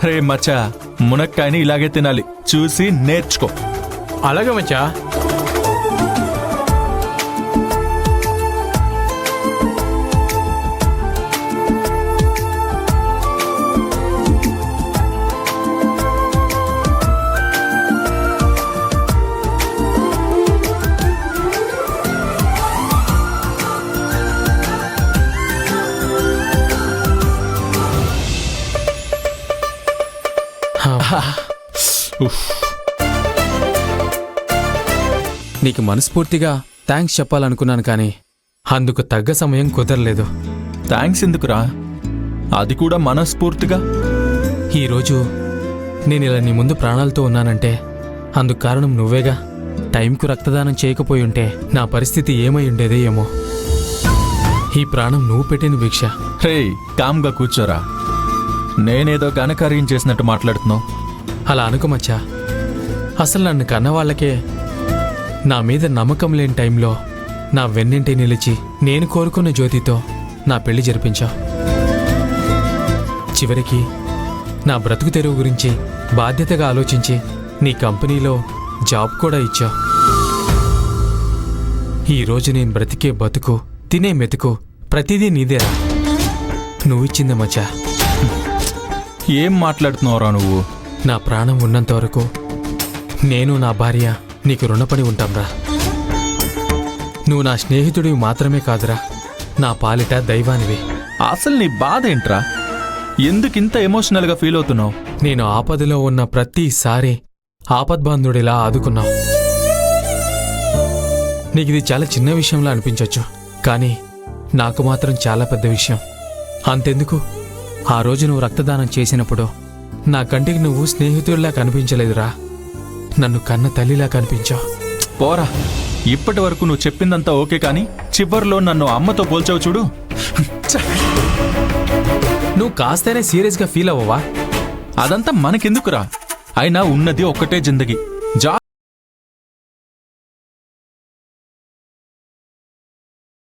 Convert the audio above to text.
రే మచ్చా, మునక్కాయని ఇలాగే తినాలి, చూసి నేర్చుకో. అలాగే మచ్చా. నీకు మనస్ఫూర్తిగా థ్యాంక్స్ చెప్పాలనుకున్నాను కానీ అందుకు తగ్గ సమయం కుదరలేదు. థ్యాంక్స్ ఎందుకురా, అది కూడా మనస్ఫూర్తిగా. ఈరోజు నేను ఇలా నీ ముందు ప్రాణాలతో ఉన్నానంటే అందుకు కారణం నువ్వేగా. టైంకు రక్తదానం చేయకపోయి ఉంటే నా పరిస్థితి ఏమై ఉండేదే ఏమో. ఈ ప్రాణం నువ్వు పెట్టిన భిక్ష. రే కామ్గా కూర్చోరా, నేనేదో ఘనకార్యం చేసినట్టు మాట్లాడుతున్నావు. అలా అనుకోమచ్చా. అసలు నన్ను కన్నవాళ్లకే నా మీద నమ్మకం లేని టైంలో నా వెన్నింటి నిలిచి నేను కోరుకున్న జ్యోతితో నా పెళ్లి జరిపించావు. చివరికి నా బ్రతుకు తెరువు గురించి బాధ్యతగా ఆలోచించి నీ కంపెనీలో జాబ్ కూడా ఇచ్చావు. ఈరోజు నేను బ్రతికే బతుకు, తినే మెతుకు ప్రతిదీ నీదేరా. నువ్విచ్చిందే మచ్చా. ఏం మాట్లాడుతున్నావురా నువ్వు? నా ప్రాణం ఉన్నంత వరకు నేను నా భార్య నీకు రుణపడి ఉంటాంరా. నువ్వు నా స్నేహితుడివి మాత్రమే కాదురా, నా పాలిట దైవానివి. అసలు నీ బాధ ఏంట్రా? ఎందుకింత ఎమోషనల్గా ఫీల్ అవుతున్నావు? నేను ఆపదలో ఉన్న ప్రతిసారి ఆపద్బాంధుడిలా ఆదుకున్నావు. నీకిది చాలా చిన్న విషయంలా అనిపించొచ్చు, కానీ నాకు మాత్రం చాలా పెద్ద విషయం. అంతెందుకు, ఆ రోజు నువ్వు రక్తదానం చేసినప్పుడు నా కంటికి నువ్వు స్నేహితుడిలా కనిపించలేదురా, నన్ను కన్న తల్లిలా కనిపించావు. పోరా, ఇప్పటి వరకు నువ్వు చెప్పిందంతా ఓకే, కానీ చివర్లో నన్ను అమ్మతో పోల్చావు చూడు. నువ్వు కాస్తేనే సీరియస్గా ఫీల్ అవ్వవా? అదంతా మనకెందుకురా? అయినా ఉన్నది ఒక్కటే జిందగీ.